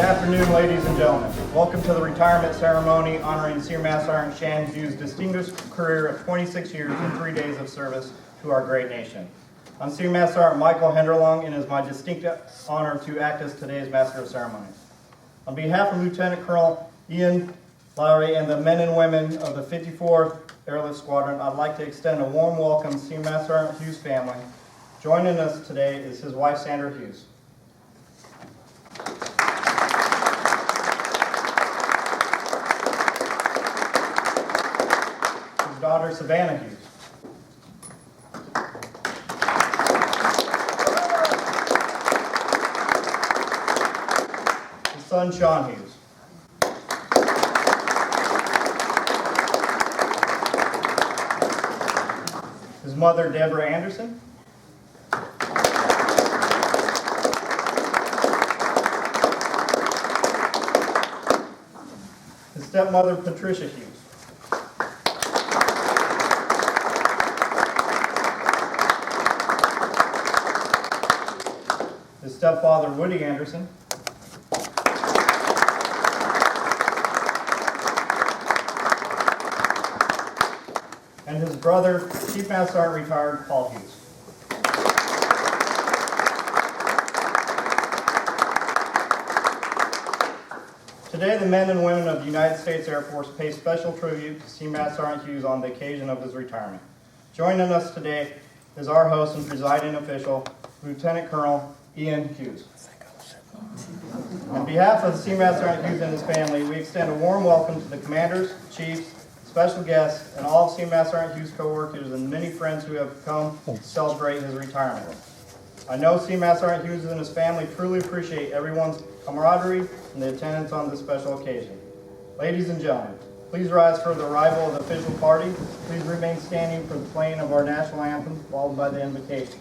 afternoon, ladies and gentlemen. Welcome to the retirement ceremony honoring Senior Master Sergeant Shannon Hughes' distinguished career of 26 years and 3 days of service to our great nation. I'm Senior Master Sergeant Michael Henderlong, and it is my distinct honor to act as today's Master of Ceremonies. On behalf of Lieutenant Colonel Ian Lowry and the men and women of the 54th Airlift Squadron, I'd like to extend a warm welcome to Senior Master Sergeant Hughes' family. Joining us today is his wife, Sandra Hughes. His daughter, Savannah Hughes. His son, Sean Hughes. His mother, Deborah Anderson. His stepmother, Patricia Hughes. His stepfather, Woody Anderson. And his brother, Chief Master Sergeant retired Paul Hughes. Today, the men and women of the United States Air Force pay special tribute to Senior Master Sergeant Hughes on the occasion of his retirement. Joining us today is our host and presiding official, Lieutenant Colonel Ian Hughes. On behalf of Senior Master Sergeant Hughes and his family, we extend a warm welcome to the commanders, chiefs, special guests, and all of Senior Master Sergeant Hughes' co-workers and many friends who have come to celebrate his retirement. I know Senior Master Sergeant Hughes and his family truly appreciate everyone's camaraderie and the attendance on this special occasion. Ladies and gentlemen, please rise for the arrival of the official party. Please remain standing for the playing of our national anthem, followed by the invocation.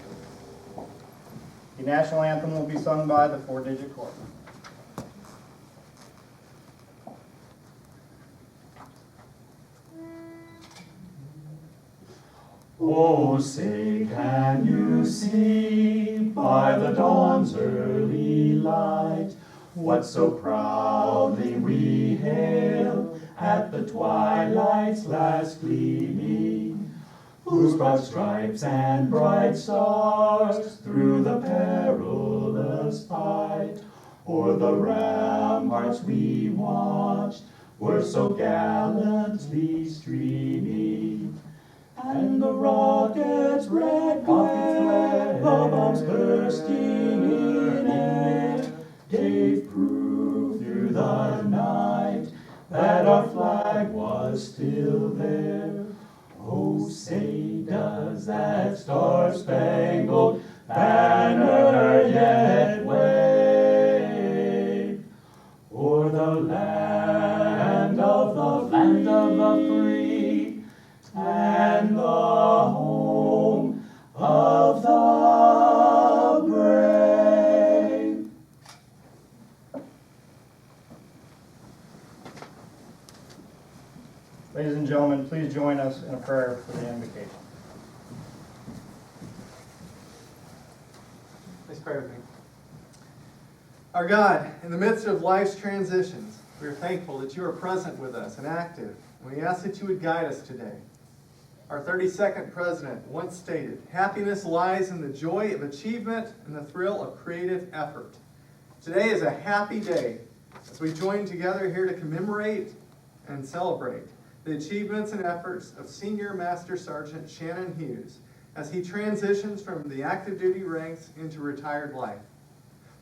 The national anthem will be sung by the four-digit chorus. Oh, say, can you see by the dawn's early light what so proudly we hail at the twilight's last gleaming, whose broad stripes and bright stars through the perilous fight o'er the ramparts we watched were so gallantly streaming. And the rocket's red glare, the bombs bursting in air, gave proof through the night that our flag was still there. Oh, say, does that star-spangled banner yet wave o'er the land of the free and the home of the brave? Ladies and gentlemen, please join us in a prayer for the invocation. Please pray with me. Our God, in the midst of life's transitions, we are thankful that you are present with us and active, and we ask that you would guide us today. Our 32nd president once stated, "Happiness lies in the joy of achievement and the thrill of creative effort." Today is a happy day as we join together here to commemorate and celebrate the achievements and efforts of Senior Master Sergeant Shannon Hughes as he transitions from the active duty ranks into retired life.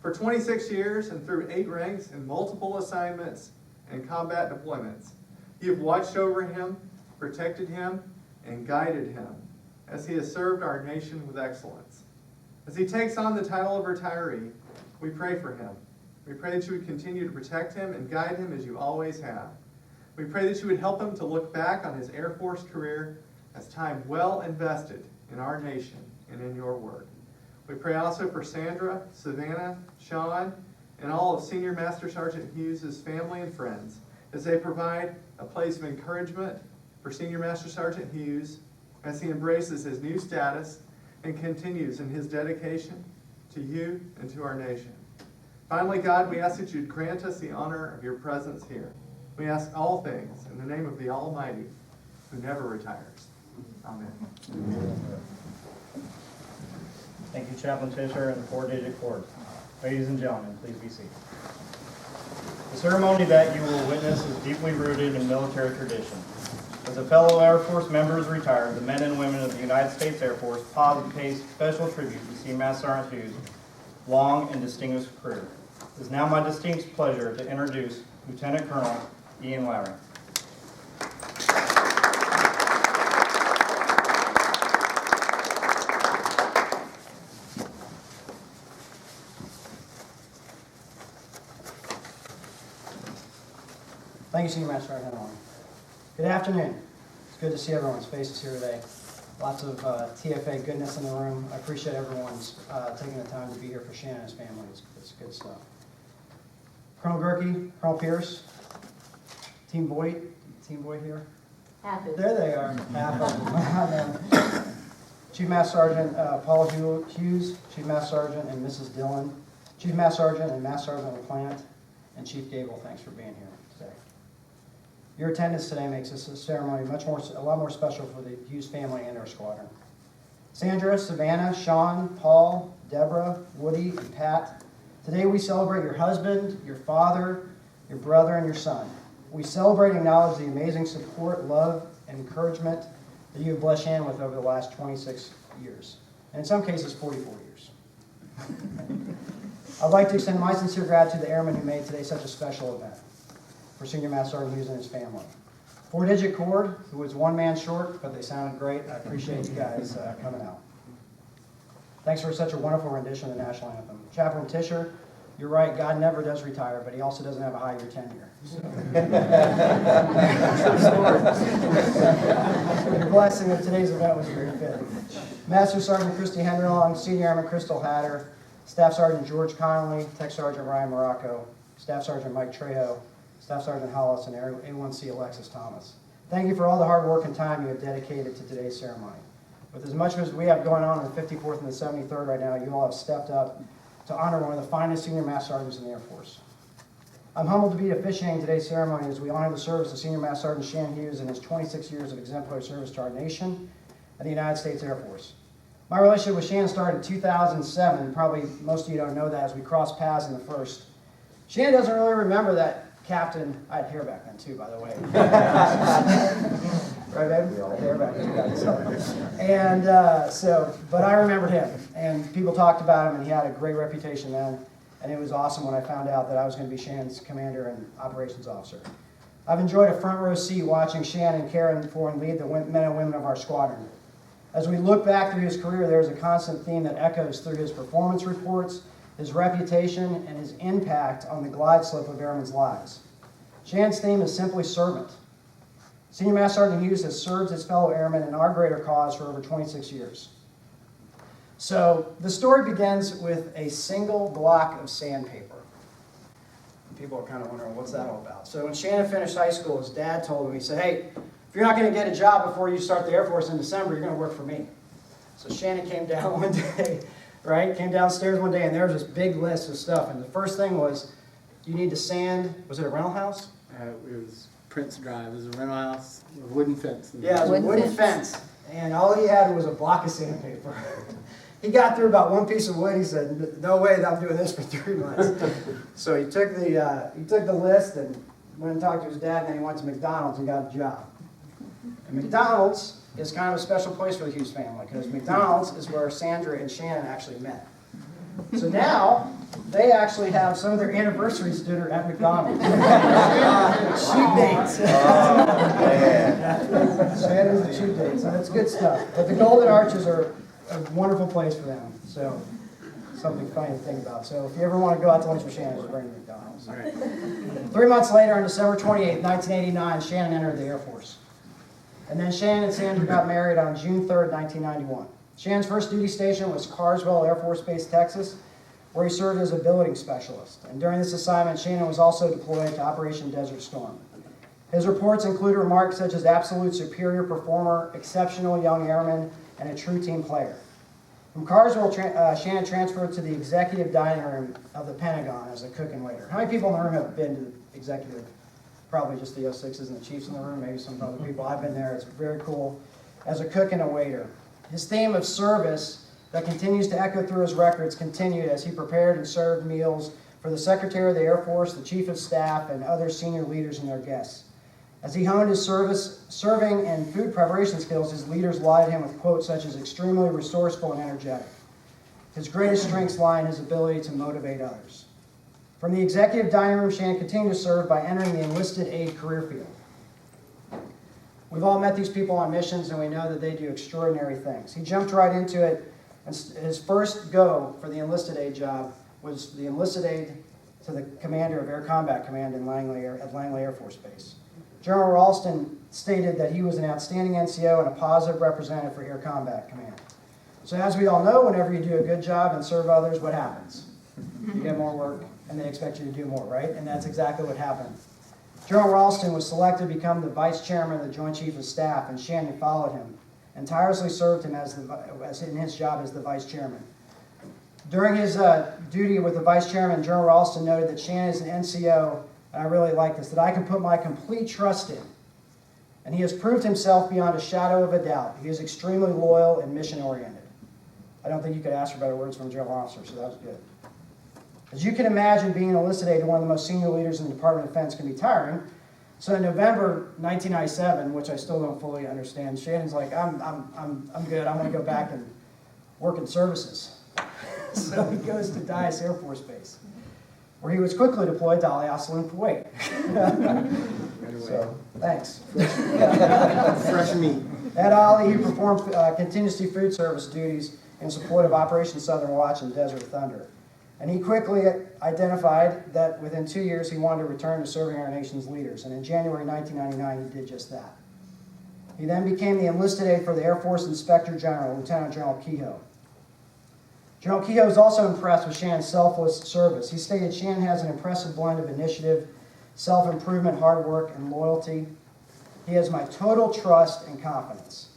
For 26 years and through 8 ranks in multiple assignments and combat deployments, you have watched over him, protected him, and guided him as he has served our nation with excellence. As he takes on the title of retiree, we pray for him. We pray that you would continue to protect him and guide him as you always have. We pray that you would help him to look back on his Air Force career as time well invested in our nation and in your word. We pray also for Sandra, Savannah, Sean, and all of Senior Master Sergeant Hughes' family and friends as they provide a place of encouragement for Senior Master Sergeant Hughes as he embraces his new status and continues in his dedication to you and to our nation. Finally, God, we ask that you'd grant us the honor of your presence here. We ask all things in the name of the Almighty, who never retires. Amen. Thank you, Chaplain Fisher and the four-digit chord. Ladies and gentlemen, please be seated. The ceremony that you will witness is deeply rooted in military tradition. As a fellow Air Force member is retired, the men and women of the United States Air Force pause and pay special tribute to Senior Master Sergeant Hughes' long and distinguished career. It is now my distinct pleasure to introduce Lieutenant Colonel Ian Lowry. Thank you, Senior Master Sergeant Henry. Good afternoon. It's good to see everyone's faces here today. Lots of TFA goodness in the room. I appreciate everyone's taking the time to be here for Shannon and his family. It's good stuff. Colonel Gerke, Colonel Pierce, Team Boyd here? Half is. There they are, half of them. Chief Master Sergeant Paul Hughes, Chief Master Sergeant and Mrs. Dillon, Chief Master Sergeant and Master Sergeant LaPlante, and Chief Gable, thanks for being here today. Your attendance today makes this ceremony a lot more special for the Hughes family and our squadron. Sandra, Savannah, Sean, Paul, Deborah, Woody, and Pat, today we celebrate your husband, your father, your brother, and your son. We celebrate and acknowledge the amazing support, love, and encouragement that you have blessed Shannon with over the last 26 years, and in some cases 44 years. I'd like to extend my sincere gratitude to the airmen who made today such a special event for Senior Master Sergeant Hughes and his family. Four-digit chord, who was one man short, but they sounded great. I appreciate you guys coming out. Thanks for such a wonderful rendition of the National Anthem. Chaplain Tisher, you're right, God never does retire, but he also doesn't have a high year tenure. So. Your blessing of today's event was very fitting. Master Sergeant Christy Henderlong, Senior Airman Crystal Hatter, Staff Sergeant George Connolly, Tech Sergeant Ryan Morocco, Staff Sergeant Mike Trejo, Staff Sergeant Hollis, and A1C Alexis Thomas. Thank you for all the hard work and time you have dedicated to today's ceremony. With as much as we have going on in the 54th and the 73rd right now, you all have stepped up to honor one of the finest Senior Master Sergeants in the Air Force. I'm humbled to be officiating today's ceremony as we honor the service of Senior Master Sergeant Shannon Hughes and his 26 years of exemplary service to our nation and the United States Air Force. My relationship with Shannon started in 2007. Probably most of you don't know that as we crossed paths in the first. Shannon doesn't really remember that captain. I had hair back then too, by the way. Right, baby? I had hair back then. And but I remembered him, and people talked about him, and he had a great reputation then. And it was awesome when I found out that I was going to be Shannon's commander and operations officer. I've enjoyed a front row seat watching Shannon care for and lead the men and women of our squadron. As we look back through his career, there is a constant theme that echoes through his performance reports, his reputation, and his impact on the glide slope of airmen's lives. Shannon's theme is simply servant. Senior Master Sergeant Hughes has served his fellow airmen in our greater cause for over 26 years. So the story begins with a single block of sandpaper. And people are kind of wondering, what's that all about? So when Shannon finished high school, his dad told him, he said, hey, if you're not going to get a job before you start the Air Force in December, you're going to work for me. So Shannon came down one day, right? Came downstairs one day, and there was this big list of stuff. And the first thing was, you need to sand, was it a rental house? It was Prince Drive. It was a rental house with a wooden fence. Yeah, it was a wooden fence. And all he had was a block of sandpaper. He got through about one piece of wood. He said, no way that I'm doing this for 3 months. So he took the list and went and talked to his dad, and then he went to McDonald's and got a job. And McDonald's is kind of a special place for the Hughes family because McDonald's is where Sandra and Shannon actually met. So now they actually have some of their anniversaries dinner at McDonald's. Cheap dates. Sandra's a cheap date, so that's good stuff. But the Golden Arches are a wonderful place for them. So something funny to think about. So if you ever want to go out to lunch with Shannon, just bring them to McDonald's. All right. 3 months later, on December 28, 1989, Shannon entered the Air Force. And then Shannon and Sandra got married on June 3rd, 1991. Shannon's first duty station was Carswell Air Force Base, Texas, where he served as a billeting specialist. And during this assignment, Shannon was also deployed to Operation Desert Storm. His reports include remarks such as absolute superior performer, exceptional young airman, and a true team player. From Carswell, Shannon transferred to the executive dining room of the Pentagon as a cook and waiter. How many people in the room have been to the executive? Probably just the 06s and the chiefs in the room, maybe some other people. I've been there. It's very cool as a cook and a waiter. His theme of service that continues to echo through his records continued as he prepared and served meals for the Secretary of the Air Force, the Chief of Staff, and other senior leaders and their guests. As he honed his serving and food preparation skills, his leaders lauded him with quotes such as extremely resourceful and energetic. His greatest strengths lie in his ability to motivate others. From the executive dining room, Shannon continued to serve by entering the enlisted aid career field. We've all met these people on missions, and we know that they do extraordinary things. He jumped right into it, and his first go for the enlisted aid job was the enlisted aid to the commander of Air Combat Command at Langley Air Force Base. General Ralston stated that he was an outstanding NCO and a positive representative for Air Combat Command. So as we all know, whenever you do a good job and serve others, what happens? You get more work, and they expect you to do more, right? And that's exactly what happened. General Ralston was selected to become the Vice Chairman of the Joint Chiefs of Staff, and Shannon followed him and tirelessly served him as in his job as the Vice Chairman. During his duty with the Vice Chairman, General Ralston noted that Shannon is an NCO, and I really like this, that I can put my complete trust in. And he has proved himself beyond a shadow of a doubt. He is extremely loyal and mission-oriented. I don't think you could ask for better words from a general officer, so that was good. As you can imagine, being enlisted aid to one of the most senior leaders in the Department of Defense can be tiring. So in November 1997, which I still don't fully understand, Shannon's like, I'm good. I'm going to go back and work in services. So he goes to Dyess Air Force Base, where he was quickly deployed to Ali Aslan, Kuwait. So, thanks. Fresh meat. At Ali, he performed contingency food service duties in support of Operation Southern Watch and Desert Thunder. And he quickly identified that within 2 years he wanted to return to serving our nation's leaders. And in January 1999, he did just that. He then became the enlisted aide for the Air Force Inspector General, Lieutenant General Kehoe. General Kehoe was also impressed with Shannon's selfless service. He stated Shannon has an impressive blend of initiative, self-improvement, hard work, and loyalty. He has my total trust and confidence.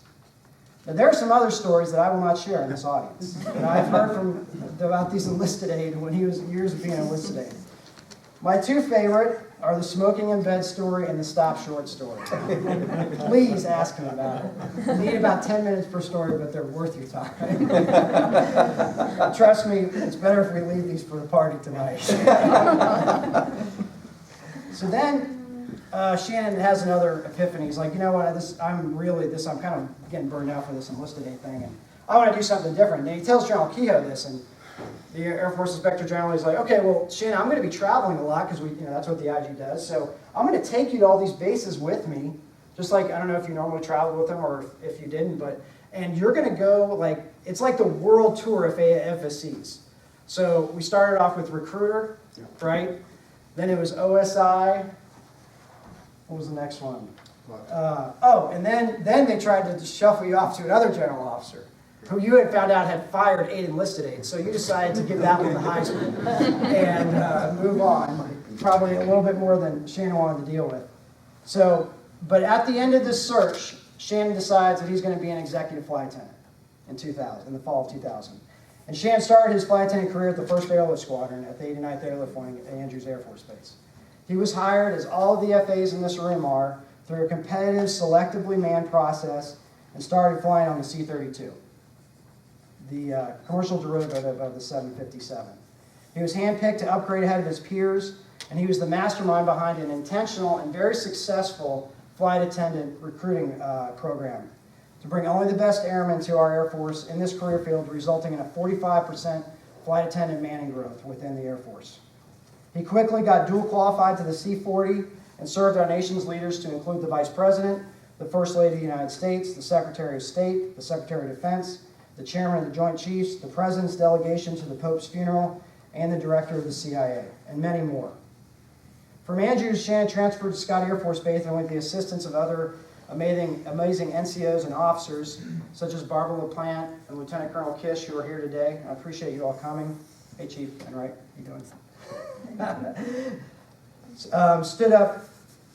Now, there are some other stories that I will not share in this audience that I've heard about these enlisted aid when he was years of being an enlisted aid. My two favorite are the smoking in bed story and the stop short story. Please ask him about it. You need about 10 minutes per story, but they're worth your time. Trust me, it's better if we leave these for the party tonight. So then, Shannon has another epiphany. He's like, you know what, I'm kind of getting burned out for this enlisted aid thing, and I want to do something different. And he tells General Kehoe this, and the Air Force Inspector General is like, okay, well, Shannon, I'm going to be traveling a lot because that's what the IG does. So I'm going to take you to all these bases with me, just like, I don't know if you normally travel with them or if you didn't, and you're going to go, it's like the world tour of FSCs. So we started off with recruiter, right? Then it was OSI. What was the next one? And then they tried to shuffle you off to another general officer, who you had found out had fired 8 enlisted aides. So you decided to give that one the Heisman and move on. Probably a little bit more than Shannon wanted to deal with. So, but at the end of this search, Shannon decides that he's going to be an executive flight attendant in the fall of 2000. And Shannon started his flight attendant career at the 1st Airlift Squadron at the 89th Airlift Wing at Andrews Air Force Base. He was hired, as all of the FAs in this room are, through a competitive, selectively manned process and started flying on the C-32, the commercial derivative of the 757. He was handpicked to upgrade ahead of his peers, and he was the mastermind behind an intentional and very successful flight attendant recruiting program to bring only the best airmen to our Air Force in this career field, resulting in a 45% flight attendant manning growth within the Air Force. He quickly got dual qualified to the C-40 and served our nation's leaders to include the Vice President, the First Lady of the United States, the Secretary of State, the Secretary of Defense, the Chairman of the Joint Chiefs, the President's delegation to the Pope's funeral, and the Director of the CIA, and many more. From Andrews, Shannon transferred to Scott Air Force Base and with the assistance of other amazing NCOs and officers, such as Barbara LaPlante and Lieutenant Colonel Kish, who are here today. I appreciate you all coming. Hey, Chief, Enright, how you doing?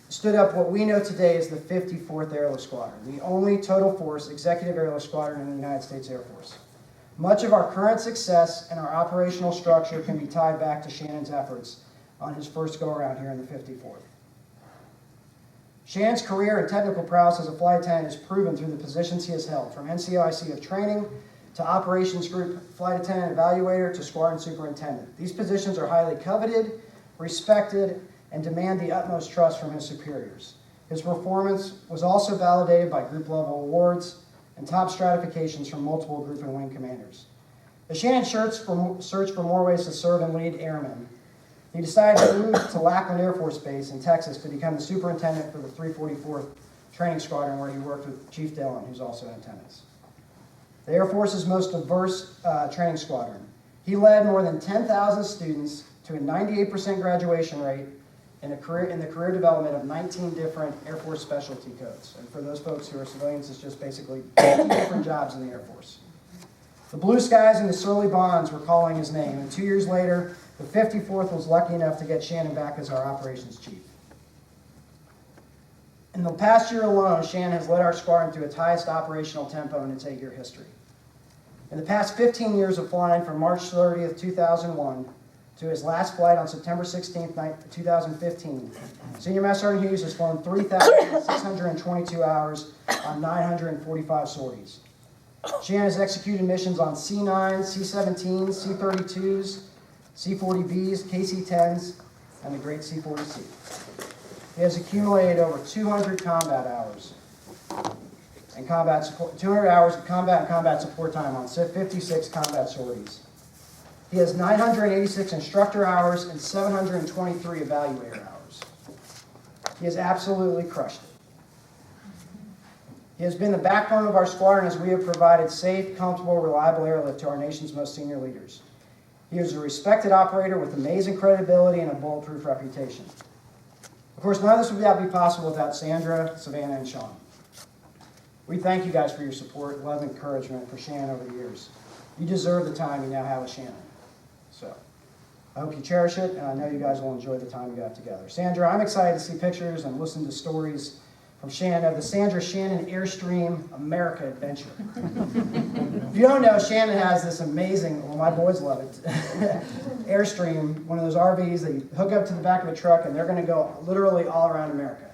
Stood up what we know today as the 54th Airlift Squadron, the only total force executive airlift squadron in the United States Air Force. Much of our current success and our operational structure can be tied back to Shannon's efforts on his first go-around here in the 54th. Shannon's career and technical prowess as a flight attendant is proven through the positions he has held, from NCOIC of training to operations group flight attendant evaluator to squadron superintendent. These positions are highly coveted, respected, and demand the utmost trust from his superiors. His performance was also validated by group-level awards and top stratifications from multiple group and wing commanders. As Shannon searched for more ways to serve and lead airmen, he decided to move to Lackland Air Force Base in Texas to become the superintendent for the 344th Training Squadron, where he worked with Chief Dillon, who's also in attendance. The Air Force's most diverse training squadron. He led more than 10,000 students to a 98% graduation rate in the career development of 19 different Air Force specialty codes. And for those folks who are civilians, it's just basically 50 different jobs in the Air Force. The blue skies and the surly bonds were calling his name, and 2 years later, the 54th was lucky enough to get Shannon back as our operations chief. In the past year alone, Shannon has led our squadron through its highest operational tempo in its 8-year history. In the past 15 years of flying from March 30th, 2001 to his last flight on September 16th, 2015, Senior Master Sergeant Hughes has flown 3,622 hours on 945 sorties. Shannon has executed missions on C-9s, C-17s, C-32s, C-40Bs, KC-10s, and the great C-40C. He has accumulated over 200 combat hours and 200 hours of combat and combat support time on 56 combat sorties. He has 986 instructor hours and 723 evaluator hours. He has absolutely crushed it. He has been the backbone of our squadron as we have provided safe, comfortable, reliable airlift to our nation's most senior leaders. He is a respected operator with amazing credibility and a bulletproof reputation. Of course, none of this would be possible without Sandra, Savannah, and Sean. We thank you guys for your support, love, and encouragement for Shannon over the years. You deserve the time you now have with Shannon. So, I hope you cherish it, and I know you guys will enjoy the time you got together. Sandra, I'm excited to see pictures and listen to stories from Shannon of the Sandra Shannon Airstream America adventure. If you don't know, Shannon has this amazing, well, my boys love it, Airstream, one of those RVs that you hook up to the back of a truck, and they're going to go literally all around America.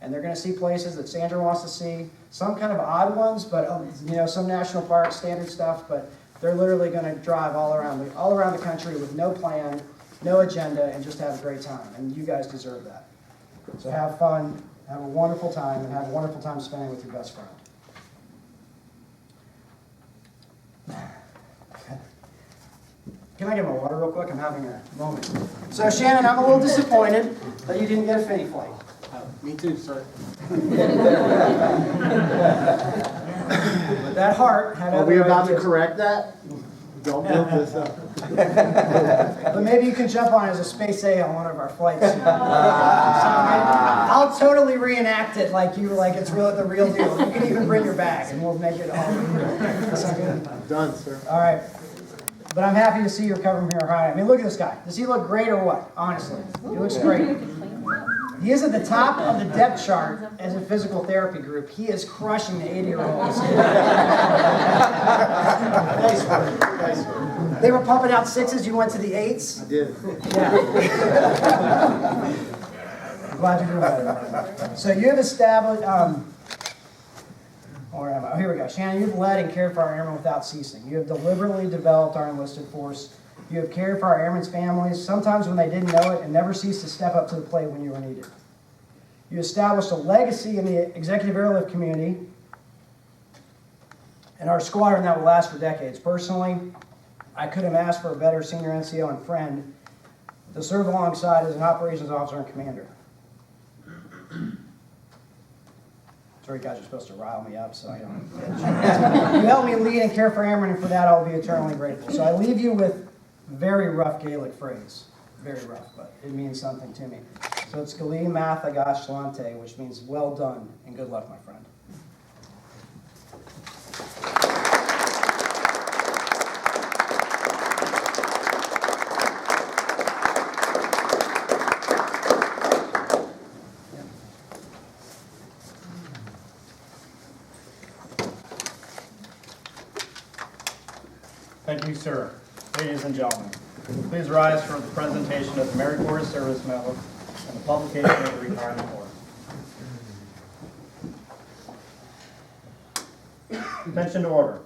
And they're going to see places that Sandra wants to see, some kind of odd ones, but some national parks, standard stuff, but they're literally going to drive all around the country with no plan, no agenda, and just have a great time. And you guys deserve that. So have fun, have a wonderful time, and have a wonderful time spending with your best friend. Can I get my water real quick? I'm having a moment. So Shannon, I'm a little disappointed that you didn't get a Finny flight. Me too, sir. But that heart had Are other we about to ideas. correct that? Don't build this up. But maybe you can jump on as a Space A on one of our flights. I'll totally reenact it like it's the real deal. You can even bring your bag, and we'll make it all real. Sound good? Done, sir. All right. But I'm happy to see you're covering here high. I mean, look at this guy. Does he look great or what? Honestly, he looks great. He is at the top of the depth chart as a physical therapy group. He is crushing the 80-year-olds. Nice work. They were pumping out 6s. You went to the 8s. I did. Yeah. I'm glad you're doing better. So you have established. Where am I? Oh, here we go. Shannon, you've led and cared for our airmen without ceasing. You have deliberately developed our enlisted force. You have cared for our airmen's families, sometimes when they didn't know it, and never ceased to step up to the plate when you were needed. You established a legacy in the executive airlift community and our squadron that will last for decades. Personally, I couldn't have asked for a better senior NCO and friend to serve alongside as an operations officer and commander. Sorry, guys, you're supposed to rile me up, so I don't. You helped me lead and care for airmen, and for that I'll be eternally grateful. So I leave you with a very rough Gaelic phrase. Very rough, but it means something to me. So it's Gali Math Agash Lante, which means well done and good luck, my friend. you, sir. Ladies and gentlemen, please rise for the presentation of the Meritorious Service Medal and the publication of the retirement order. Attention to order.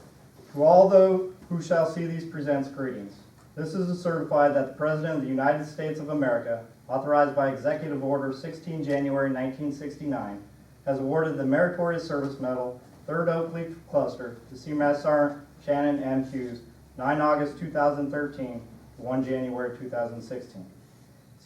To all those who shall see these presents greetings. This is to certify that the President of the United States of America, authorized by Executive Order 16 January 1969, has awarded the Meritorious Service Medal, 3rd Oak Leaf Cluster, to Seamaster Sergeant Shannon M. Hughes, 9 August 2013 to 1 January 2016.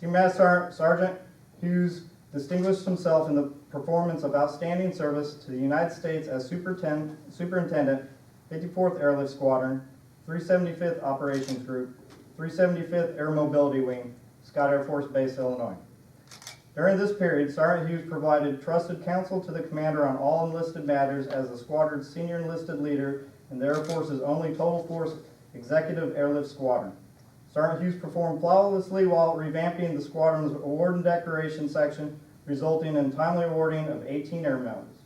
Seamaster Sergeant Hughes distinguished himself in the performance of outstanding service to the United States as Superintendent, 54th Airlift Squadron, 375th Operations Group, 375th Air Mobility Wing, Scott Air Force Base, Illinois. During this period, Sergeant Hughes provided trusted counsel to the commander on all enlisted matters as the squadron's senior enlisted leader and the Air Force's only total force executive airlift squadron. Sergeant Hughes performed flawlessly while revamping the squadron's award and decoration section, resulting in timely awarding of 18 air medals.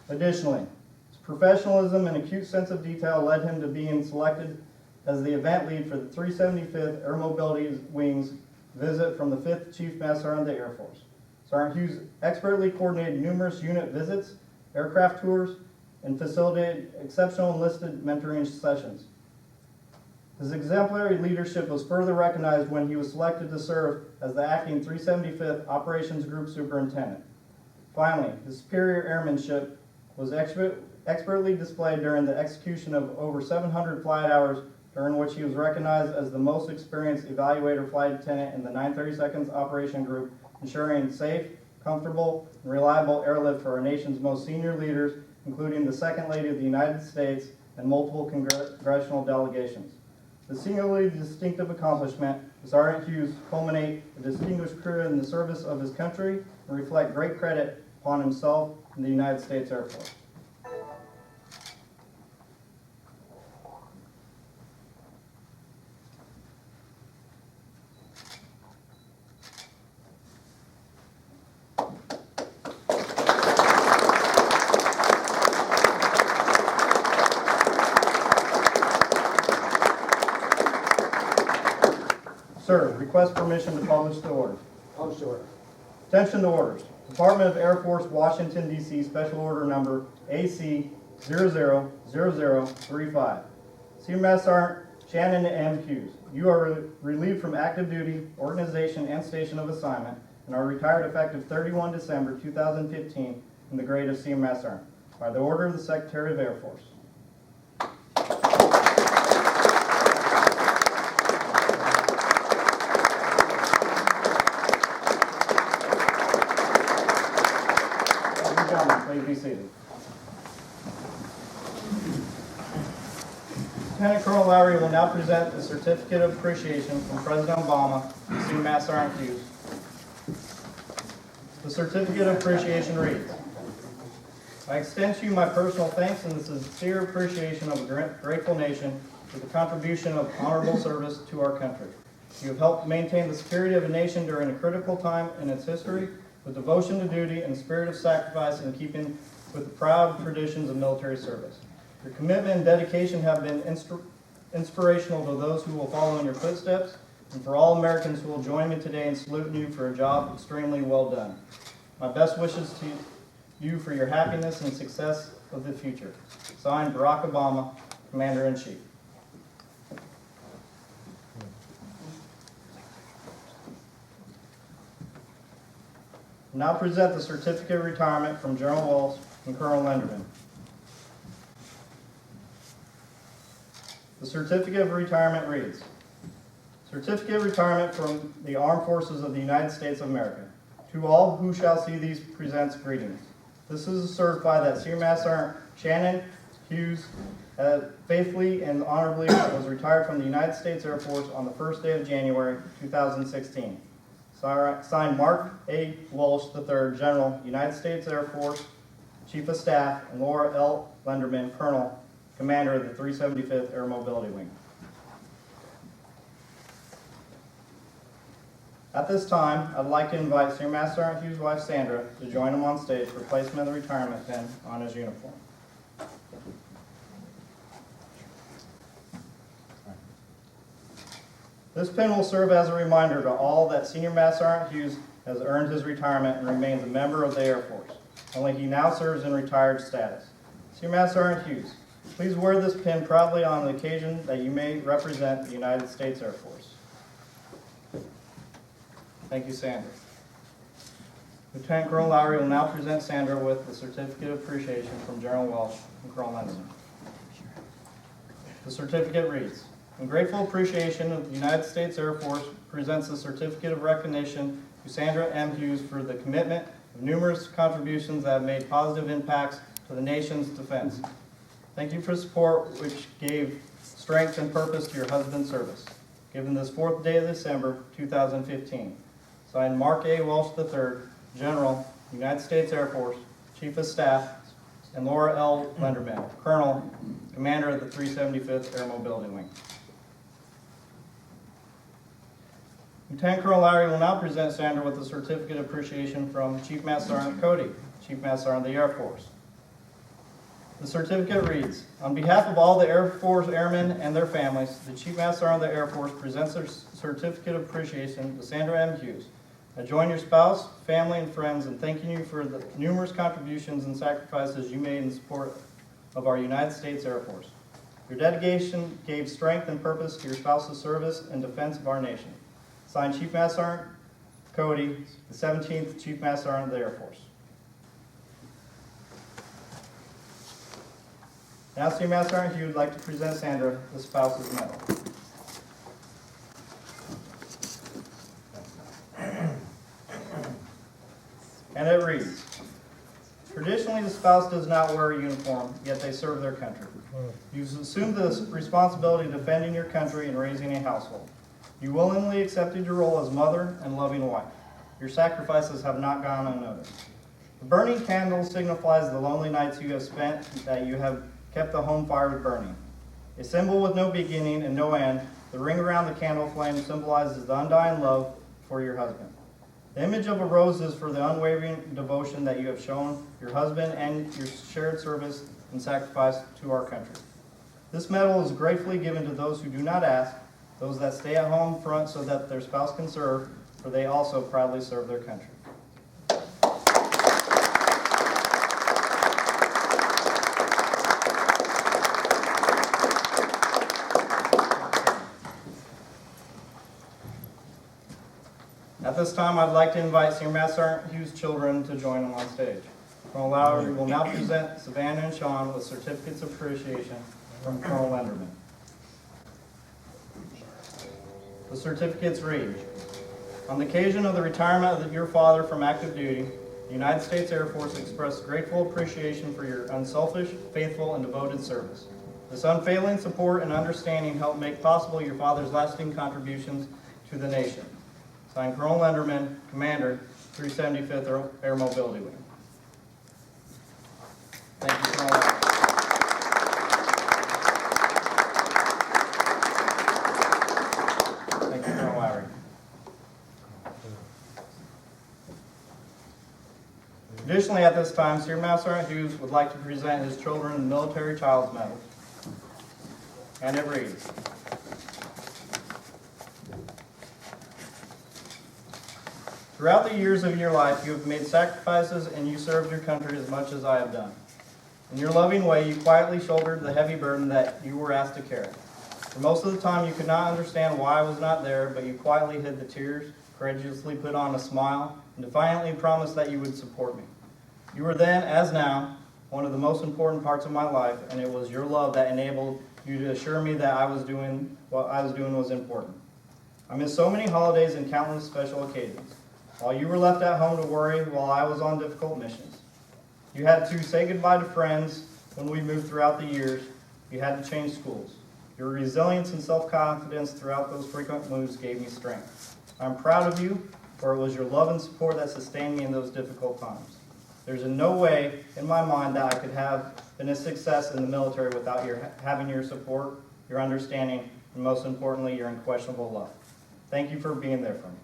Additionally, his professionalism and acute sense of detail led him to being selected as the event lead for the 375th Air Mobility Wing's visit from the 5th Chief Master Sergeant of the Air Force. Sergeant Hughes expertly coordinated numerous unit visits, aircraft tours, and facilitated exceptional enlisted mentoring sessions. His exemplary leadership was further recognized when he was selected to serve as the acting 375th Operations Group Superintendent. Finally, his superior airmanship was expertly displayed during the execution of over 700 flight hours, during which he was recognized as the most experienced evaluator flight attendant in the 932nd Operation Group, ensuring safe, comfortable, and reliable airlift for our nation's most senior leaders, including the Second Lady of the United States and multiple congressional delegations. The singularly distinctive accomplishment of Sergeant Hughes culminate a distinguished career in the service of his country and reflect great credit upon himself and the United States Air Force. Sir, request permission to publish the order. Publish the order. Attention to orders. Department of Air Force, Washington, D.C. Special Order Number AC 000035. Senior Master Sergeant Shannon M. Hughes. You are relieved from active duty, organization, and station of assignment, and are retired effective 31 December 2015 in the grade of Senior Master Sergeant by the order of the Secretary of Air Force. Please be seated. Lieutenant Colonel Lowry will now present the Certificate of Appreciation from President Obama to Senior Master Sergeant Hughes. The Certificate of Appreciation reads, I extend to you my personal thanks and the sincere appreciation of a grateful nation for the contribution of honorable service to our country. You have helped maintain the security of a nation during a critical time in its history with devotion to duty and spirit of sacrifice in keeping with the proud traditions of military service. Your commitment and dedication have been inspirational to those who will follow in your footsteps, and for all Americans who will join me today in saluting you for a job extremely well done. My best wishes to you for your happiness and success of the future. Signed, Barack Obama, Commander-in-Chief. Now present the Certificate of Retirement from General Walsh and Colonel Lenderman. The Certificate of Retirement reads, Certificate of Retirement from the Armed Forces of the United States of America. To all who shall see these presents greetings. This is to certify that Senior Master Sergeant Shannon Hughes faithfully and honorably was retired from the United States Air Force on the first day of January 2016. Signed, Mark A. Walsh III, General, United States Air Force, Chief of Staff, and Laura L. Lenderman, Colonel, Commander of the 375th Air Mobility Wing. At this time, I'd like to invite Senior Master Sergeant Hughes' wife, Sandra, to join him on stage for placement of the retirement pin on his uniform. This pin will serve as a reminder to all that Senior Master Sergeant Hughes has earned his retirement and remains a member of the Air Force, only he now serves in retired status. Senior Master Sergeant Hughes, please wear this pin proudly on the occasion that you may represent the United States Air Force. Thank you, Sandra. Lieutenant Colonel Lowry will now present Sandra with the Certificate of Appreciation from General Welsh and Colonel Lenderman. The certificate reads, "In grateful appreciation of the United States Air Force presents the Certificate of Recognition to Sandra M. Hughes for the commitment of numerous contributions that have made positive impacts to the nation's defense. Thank you for support which gave strength and purpose to your husband's service. Given this 4th day of December, 2015. Signed, Mark A. Welsh III, General, United States Air Force, Chief of Staff, and Laura L. Lenderman, Colonel, Commander of the 375th Air Mobility Wing." Lieutenant Colonel Lowry will now present Sandra with the Certificate of Appreciation from Chief Master Sergeant Cody, Chief Master Sergeant of the Air Force. The certificate reads, "On behalf of all the Air Force airmen and their families, the Chief Master Sergeant of the Air Force presents their Certificate of Appreciation to Sandra M. Hughes. I join your spouse, family, and friends in thanking you for the numerous contributions and sacrifices you made in support of our United States Air Force. Your dedication gave strength and purpose to your spouse's service and defense of our nation. Signed, Chief Master Sergeant Cody, the 17th Chief Master Sergeant of the Air Force." Now, Senior Master Sergeant Hughes would like to present Sandra the spouse's medal. And it reads, "Traditionally, the spouse does not wear a uniform, yet they serve their country. You've assumed the responsibility of defending your country and raising a household. You willingly accepted your role as mother and loving wife. Your sacrifices have not gone unnoticed. The burning candle signifies the lonely nights you have spent, that you have kept the home fire burning. A symbol with no beginning and no end, the ring around the candle flame symbolizes the undying love for your husband. The image of a rose is for the unwavering devotion that you have shown your husband and your shared service and sacrifice to our country. This medal is gratefully given to those who do not ask, those that stay at home front so that their spouse can serve, for they also proudly serve their country." At this time, I'd like to invite Senior Master Sergeant Hughes' children to join him on stage. Colonel Lowry will now present Savannah and Sean with certificates of appreciation from Colonel Lenderman. The certificates read, "On the occasion of the retirement of your father from active duty, the United States Air Force expressed grateful appreciation for your unselfish, faithful, and devoted service. This unfailing support and understanding helped make possible your father's lasting contributions to the nation. Signed, Colonel Lenderman, Commander, 375th Air Mobility Wing." Thank you, Colonel Lowry. Thank you, Colonel Lowry. Additionally, at this time, Senior Master Sergeant Hughes would like to present his children the Military Child's Medal. And it reads, "Throughout the years of your life, you have made sacrifices and you served your country as much as I have done. In your loving way, you quietly shouldered the heavy burden that you were asked to carry. For most of the time, you could not understand why I was not there, but you quietly hid the tears, courageously put on a smile, and defiantly promised that you would support me. You were then, as now, one of the most important parts of my life, and it was your love that enabled you to assure me that what I was doing was important. I missed so many holidays and countless special occasions, while you were left at home to worry while I was on difficult missions. You had to say goodbye to friends when we moved throughout the years. You had to change schools. Your resilience and self-confidence throughout those frequent moves gave me strength. I'm proud of you, for it was your love and support that sustained me in those difficult times. There's in no way in my mind that I could have been a success in the military without having your support, your understanding, and most importantly, your unquestionable love. Thank you for being there for me."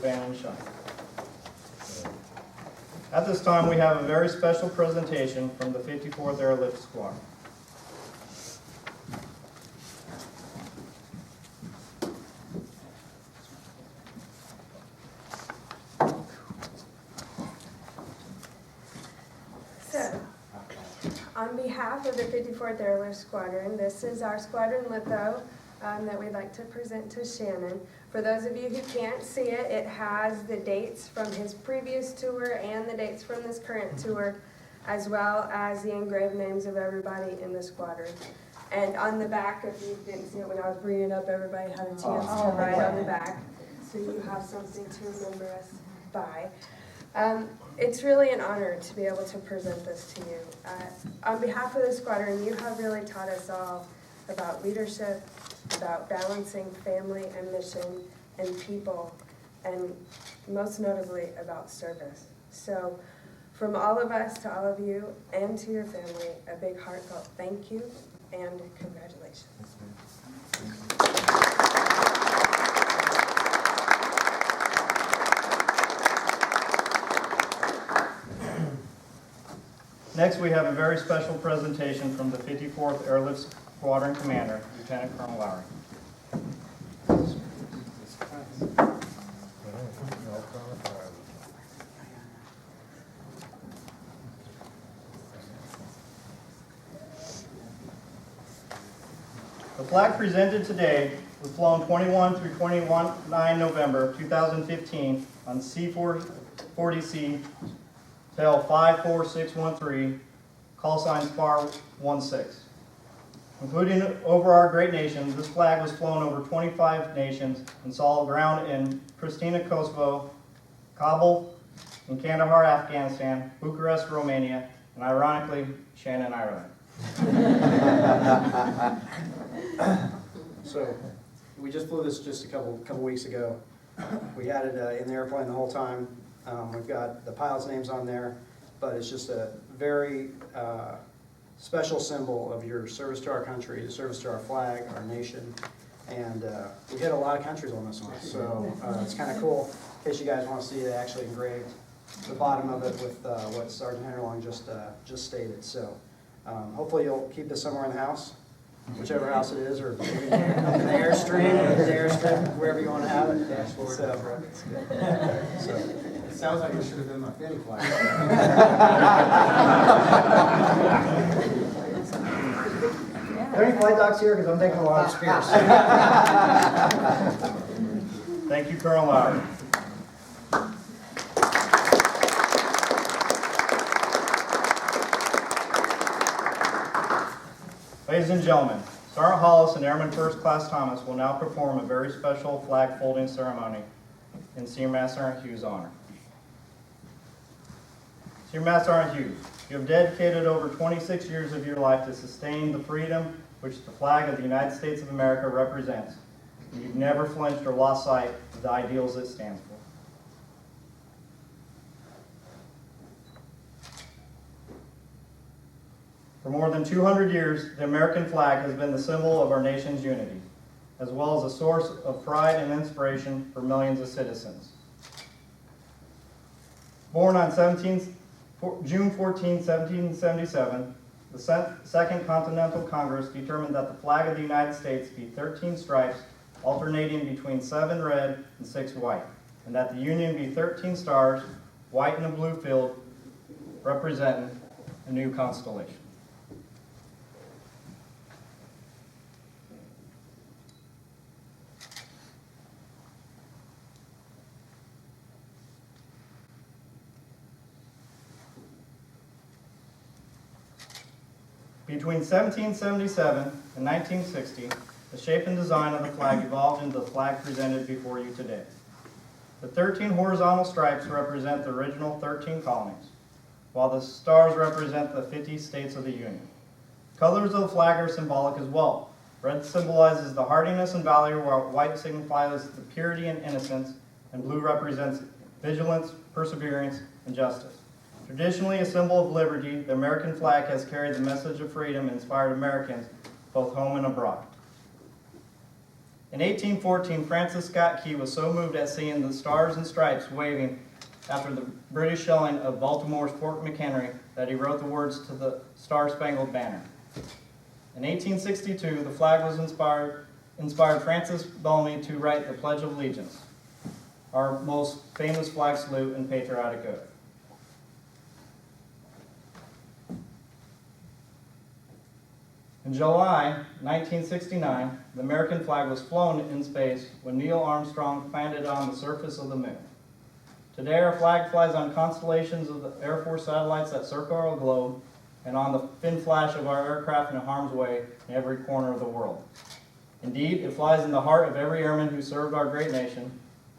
band and Shannon. At this time, we have a very special presentation from the 54th Airlift Squadron. So, on behalf of the 54th Airlift Squadron, this is our squadron litho that we'd like to present to Shannon. For those of you who can't see it, it has the dates from his previous tour and the dates from this current tour, as well as the engraved names of everybody in the squadron. And on the back, if you didn't see it when I was bringing it up, everybody had a chance to write on the back, so you have something to remember us by. It's really an honor to be able to present this to you. On behalf of the squadron, you have really taught us all about leadership, about balancing family and mission and people, and most notably about service. So from all of us to all of you and to your family, a big heartfelt thank you and congratulations. Next, we have a very special presentation from the 54th Airlift Squadron Commander, Lieutenant Colonel Lowry. The flag presented today was flown 21 through 29 November 2015 on C-40C Tail 54613, call sign SPAR 16. Including over our great nation, this flag was flown over 25 nations and saw ground in Pristina, Kosovo, Kabul, in Kandahar, Afghanistan, Bucharest, Romania, and ironically, Shannon, Ireland. So, we just flew this just a couple weeks ago. We had it in the airplane the whole time. We've got the pilots' names on there, but it's just a very special symbol of your service to our country, the service to our flag, our nation, and we hit a lot of countries on this one. So it's kind of cool. In case you guys want to see it actually engraved, the bottom of it with what Sergeant Henderlong just stated. So hopefully you'll keep this somewhere in the house, whichever house it is, or maybe up in the airstream, wherever you want to have it. Dashboard. So It sounds like it should have been my fanny flag. Are there any flight docs here? Because I'm taking a lot of spears. Thank you, Colonel Lowry. Ladies and gentlemen, Sergeant Hollis and Airman First Class Thomas will now perform a very special flag folding ceremony in Senior Master Sergeant Hughes' honor. Senior Master Sergeant Hughes, you have dedicated over 26 years of your life to sustain the freedom which the flag of the United States of America represents. And you've never flinched or lost sight of the ideals it stands for. For more than 200 years, the American flag has been the symbol of our nation's unity, as well as a source of pride and inspiration for millions of citizens. Born on June 14, 1777, the Second Continental Congress determined that the flag of the United States be 13 stripes alternating between 7 red and 6 white, and that the Union be 13 stars, white in a blue field, representing a new constellation. Between 1777 and 1960, the shape and design of the flag evolved into the flag presented before you today. The 13 horizontal stripes represent the original 13 colonies, while the stars represent the 50 states of the Union. Colors of the flag are symbolic as well. Red symbolizes the hardiness and valor, while white signifies the purity and innocence, and blue represents vigilance, perseverance, and justice. Traditionally a symbol of liberty, the American flag has carried the message of freedom and inspired Americans both home and abroad. In 1814, Francis Scott Key was so moved at seeing the stars and stripes waving after the British shelling of Baltimore's Fort McHenry that he wrote the words to the Star-Spangled Banner. In 1862, the flag was inspired Francis Bellamy to write the Pledge of Allegiance, our most famous flag salute and patriotic oath. In July 1969, the American flag was flown in space when Neil Armstrong landed on the surface of the moon. Today, our flag flies on constellations of the Air Force satellites that circle our globe and on the fin flash of our aircraft in harm's way in every corner of the world. Indeed, it flies in the heart of every airman who served our great nation.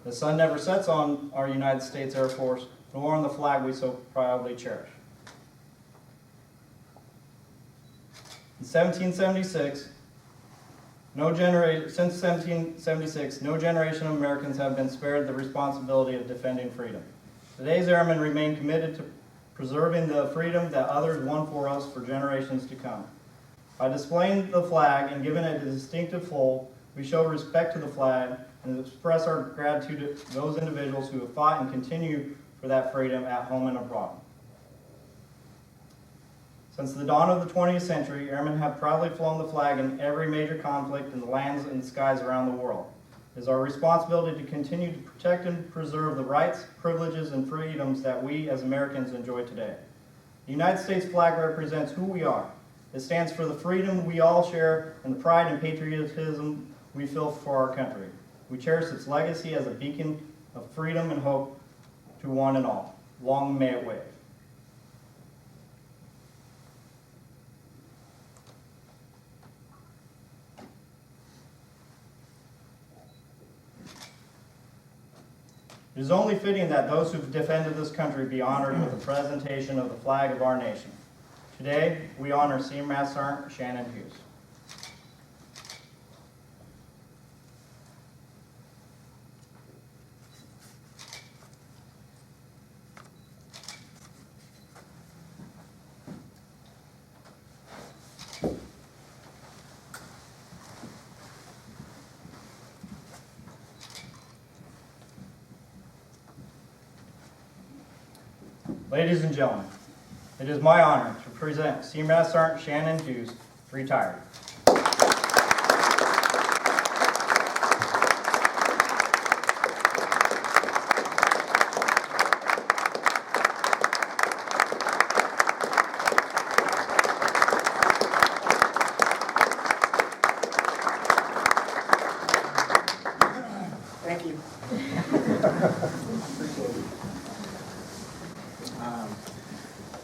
The sun never sets on our United States Air Force, nor on the flag we so proudly cherish. In 1776, since 1776, no generation of Americans have been spared the responsibility of defending freedom. Today's airmen remain committed to preserving the freedom that others won for us for generations to come. By displaying the flag and giving it a distinctive fold, we show respect to the flag and express our gratitude to those individuals who have fought and continue for that freedom at home and abroad. Since the dawn of the 20th century, airmen have proudly flown the flag in every major conflict in the lands and skies around the world. It is our responsibility to continue to protect and preserve the rights, privileges, and freedoms that we as Americans enjoy today. The United States flag represents who we are. It stands for the freedom we all share and the pride and patriotism we feel for our country. We cherish its legacy as a beacon of freedom and hope to one and all. Long may it wave. It is only fitting that those who have defended this country be honored with the presentation of the flag of our nation. Today, we honor Senior Master Sergeant Shannon Hughes. Ladies and gentlemen, it is my honor to present Senior Master Sergeant Shannon Hughes, retired. Thank you.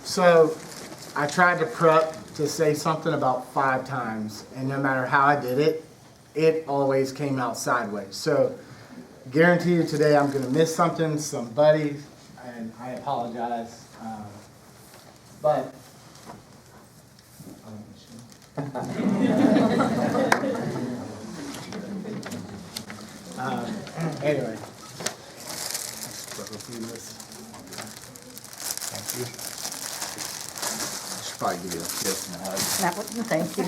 So I tried to prep to say something about 5 times, and no matter how I did it, it always came out sideways. So guarantee you today I'm going to miss something, somebody, and I apologize. But anyway, thank you. Probably give you a kiss and a hug. That would, thank you.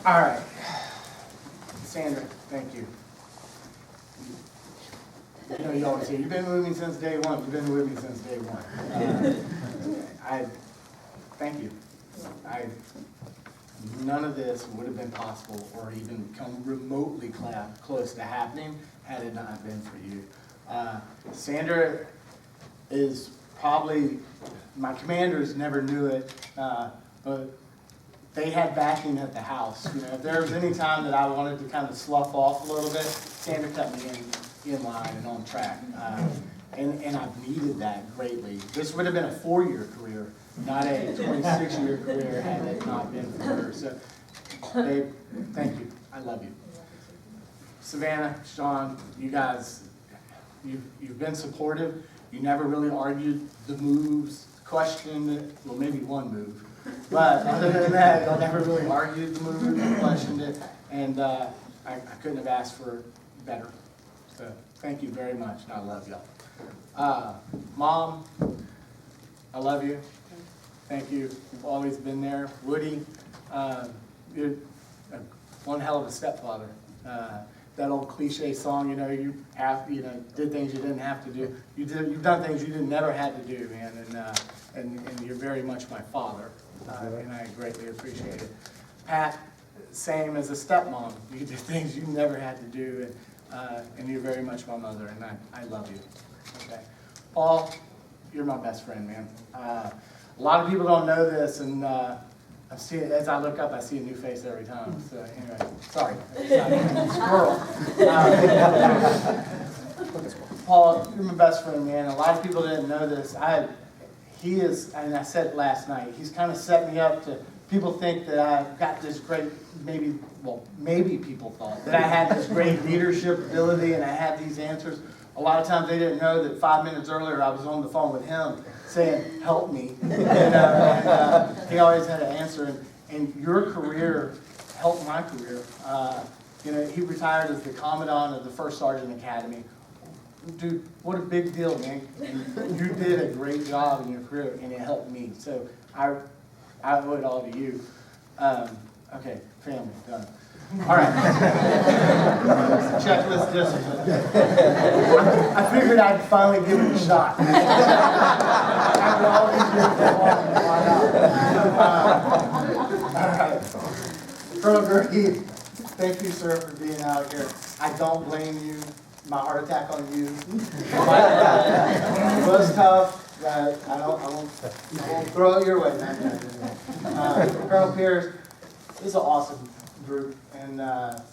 All right. Sandra, thank you. You know, you always say, you've been with me since day one. You've been with me since day one. I thank you. None of this would have been possible or even come remotely close to happening had it not been for you. Sandra is probably, my commanders never knew it, but they had backing at the house. You know, if there was any time that I wanted to kind of slough off a little bit, Sandra kept me in line and on track. And I've needed that greatly. This would have been a 4-year career, not a 26-year career had it not been for her. So, babe, thank you. I love you. Savannah, Sean, you guys, you've been supportive. You never really argued the moves, questioned it. Well, maybe one move. But other than that, y'all never really argued the movie or questioned it, and I couldn't have asked for better. So thank you very much, and I love y'all. Mom, I love you. Thank you. You've always been there. Woody, you're one hell of a stepfather. That old cliche song, you did things you didn't have to do. You've done things you never had to do, man, and you're very much my father, and I greatly appreciate it. Pat, same as a stepmom. You did things you never had to do, and you're very much my mother, and I love you. Okay, Paul, you're my best friend, man. A lot of people don't know this, and I see it, as I look up, I see a new face every time. So anyway, sorry. Squirrel. Paul, you're my best friend, man. A lot of people didn't know this. He is, and I said it last night, he's kind of set me up to, people think that I've got this great, maybe people thought that I had this great leadership ability and I had these answers. A lot of times they didn't know that 5 minutes earlier I was on the phone with him saying, help me. And he always had an answer. And your career helped my career. He retired as the Commandant of the 1st Sergeant Academy. Dude, what a big deal, man. You did a great job in your career, and it helped me. So I owe it all to you. Okay, family, done. All right. Checklist discipline. I figured I'd finally give it a shot. After all these years, all right. Colonel Gerke, thank you, sir, for being out here. I don't blame you. My heart attack on you. It was tough. I won't throw it your way, man. Colonel Pierce, this is an awesome group, and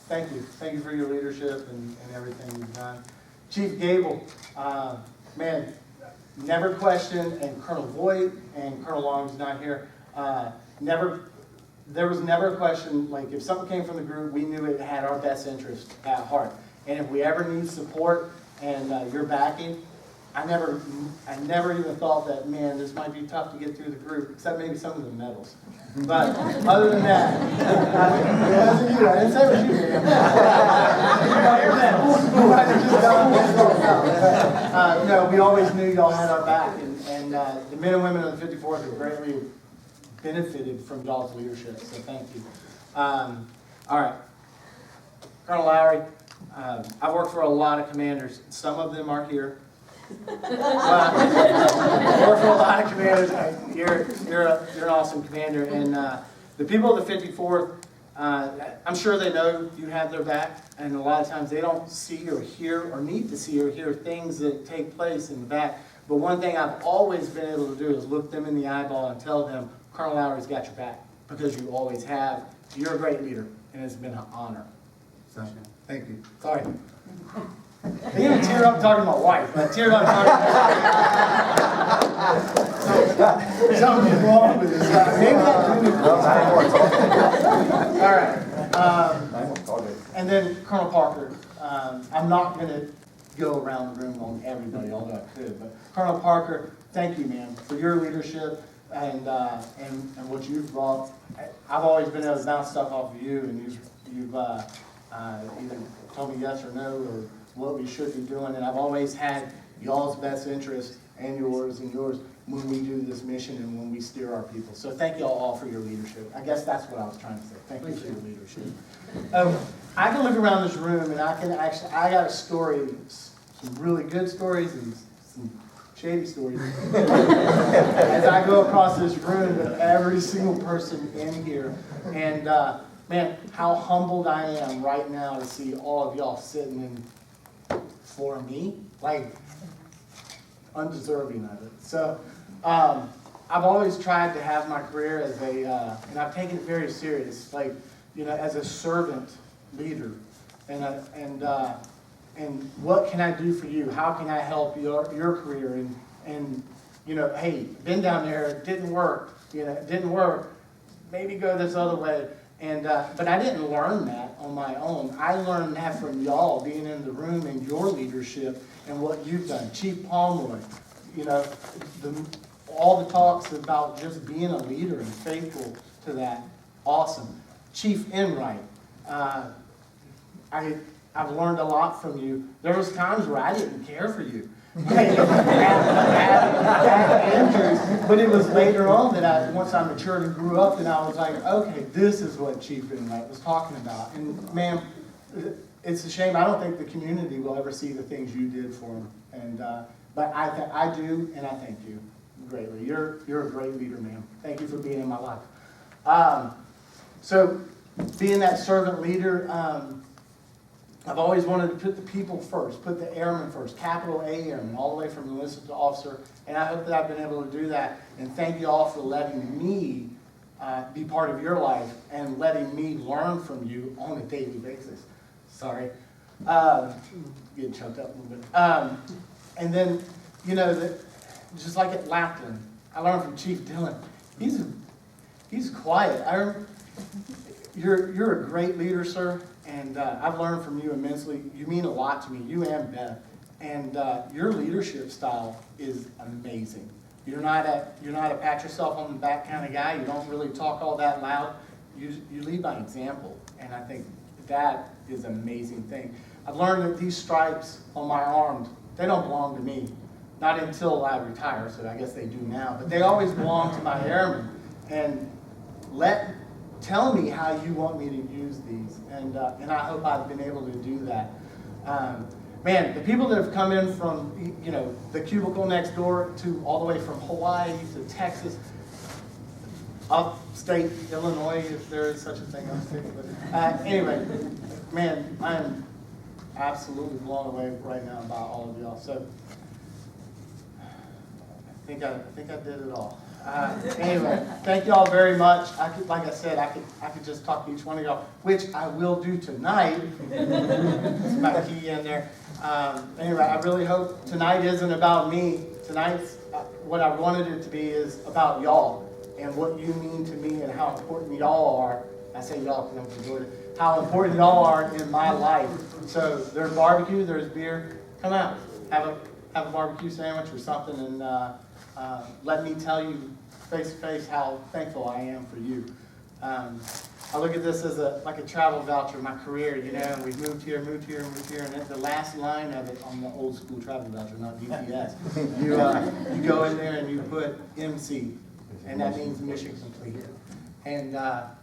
thank you. Thank you for your leadership and everything you've done. Chief Gable, man, never questioned, and Colonel Voigt and Colonel Long's not here. There was never a question, like if something came from the group, we knew it had our best interest at heart. And if we ever need support and your backing, I never even thought that, man, this might be tough to get through the group, except maybe some of the medals. But other than that, it wasn't you. I didn't say it was you. No, we always knew y'all had our back, and the men and women of the 54th have greatly benefited from y'all's leadership, so thank you. All right, Colonel Lowry. I've worked for a lot of commanders. Some of them are here. I work for a lot of commanders. You're an awesome commander. And the people of the 54th, I'm sure they know you have their back. And a lot of times they don't see or hear or need to see or hear things that take place in the back. But one thing I've always been able to do is look them in the eyeball and tell them, Colonel Lowry's got your back. Because you always have. You're a great leader. And it's been an honor. So, thank you. Sorry. I didn't even tear up talking to my wife. I teared up talking to something's wrong with this guy. Maybe that's all right. And then Colonel Parker. I'm not going to go around the room on everybody, although I could. But Colonel Parker, thank you, man, for your leadership and what you've brought. I've always been able to bounce stuff off of you, and you've either told me yes or no, or what we should be doing, and I've always had y'all's best interest and yours when we do this mission and when we steer our people. So thank y'all all for your leadership. I guess that's what I was trying to say. Thank you for your leadership. I can look around this room and I got a story, some really good stories and some shady stories. As I go across this room with every single person in here, and man, how humbled I am right now to see all of y'all sitting in for me, like undeserving of it. So I've always tried to have my career as and I've taken it very serious, like, as a servant leader, and what can I do for you? How can I help your career? And hey, been down there, it didn't work. It didn't work. Maybe go this other way. And but I didn't learn that on my own. I learned that from y'all being in the room and your leadership and what you've done. Chief Pomeroy, all the talks about just being a leader and faithful to that, awesome. Chief Enright, I've learned a lot from you. There was times where I didn't care for you. But it was later on that once I matured and grew up, and I was like, okay, this is what Chief Enright was talking about. And man, it's a shame. I don't think the community will ever see the things you did for them. And but I do, and I thank you greatly. You're a great leader, man. Thank you for being in my life. So, being that servant leader, I've always wanted to put the people first, put the airmen first, capital A airmen, all the way from enlisted to officer, and I hope that I've been able to do that. And thank you all for letting me be part of your life and letting me learn from you on a daily basis. Sorry. Getting choked up a little bit. And then, you know, just like at Lackland, I learned from Chief Dillon. He's quiet. You're a great leader, sir, and I've learned from you immensely. You mean a lot to me, you and Beth, and your leadership style is amazing. You're not a pat yourself on the back kind of guy. You don't really talk all that loud. You lead by example, and I think that is an amazing thing. I've learned that these stripes on my arms, they don't belong to me. Not until I retire, so I guess they do now. But they always belong to my airmen. And tell me how you want me to use these. And I hope I've been able to do that. Man, the people that have come in from, you know, the cubicle next door to all the way from Hawaii to Texas, upstate Illinois, if there is such a thing, upstate. But anyway, man, I am absolutely blown away right now by all of y'all. So I think I did it all. Anyway, thank y'all very much. Like I said, I could just talk to each one of y'all, which I will do tonight. That's my key in there. Anyway, I really hope tonight isn't about me. Tonight's what I wanted it to be is about y'all and what you mean to me and how important y'all are. I say y'all because I'm from Georgia. How important y'all are in my life. So there's barbecue, there's beer. Come out, have a barbecue sandwich or something, and let me tell you face to face how thankful I am for you. I look at this as like a travel voucher, my career, you know, and we've moved here, and at the last line of it on the old school travel voucher, not DPS, you go in there and you put MC, and that means mission complete. And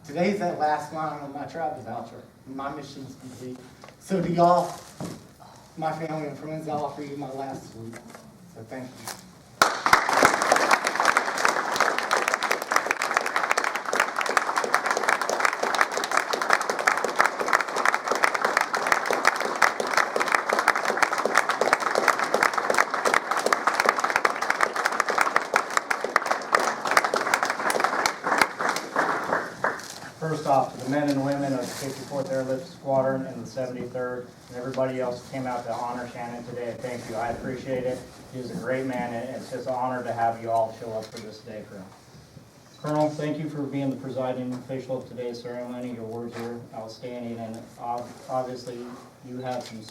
today's that last line on my travel voucher. My mission's complete. So to y'all, my family and friends, I'll offer you my last salute. So thank you. First off, to the men and women of the 54th Airlift Squadron and the 73rd, and everybody else who came out to honor Shannon today, thank you. I appreciate it. He's a great man, and it's just an honor to have you all show up for this day for him. Colonel, thank you for being the presiding official of today's ceremony. Your words were outstanding, and obviously you have some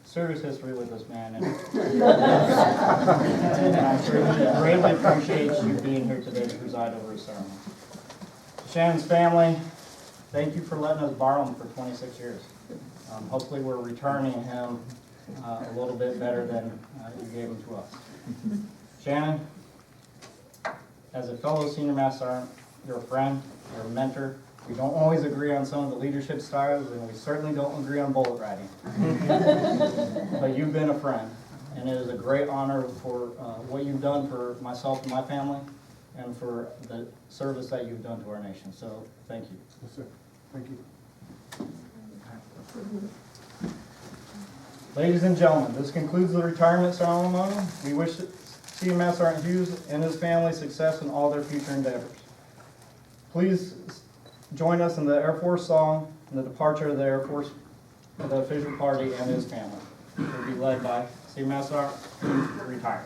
serious history with this man, and I'm sure he greatly appreciates you being here today to preside over his ceremony. Shannon's family, thank you for letting us borrow him for 26 years. Hopefully we're returning him a little bit better than you gave him to us. Shannon, as a fellow senior master sergeant, you're a friend, you're a mentor. We don't always agree on some of the leadership styles, and we certainly don't agree on bullet riding. But you've been a friend, and it is a great honor for what you've done for myself and my family, and for the service that you've done to our nation. So, thank you. Yes, sir. Thank you. Ladies and gentlemen, this concludes the retirement ceremony. We wish Senior Master Sergeant Hughes and his family success in all their future endeavors. Please join us in the Air Force song and the departure of the Air Force, the official party, and his family. It will be led by Senior Master Sergeant Hughes, retired.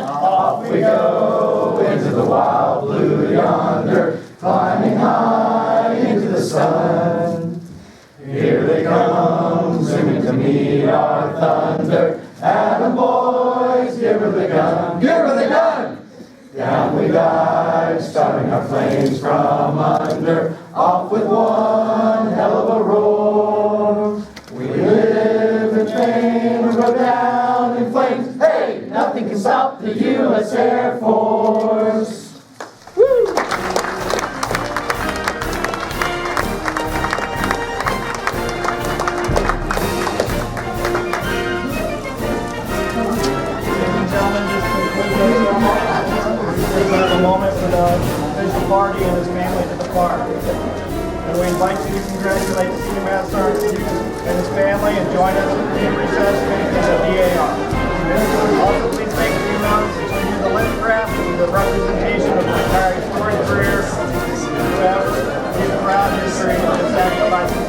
Off we go into the wild blue yonder, climbing high into the sun. Here they come, singing to meet our of thunder. Atta boys, give her the gun, give her the gun. Down we dive, starting our flames from under. Off with one hell of a roar. We live in fame, we go down in flames. Hey, nothing can stop the U.S. Air Force. A moment for the official party and his family to depart. And we invite you to congratulate Senior Master Sergeant Hughes and his family and join us at the recess meeting at DAR. Also, please take a few moments to review the lithograph and the representation of the retired story career. Whoever, his proud history, and sacrifices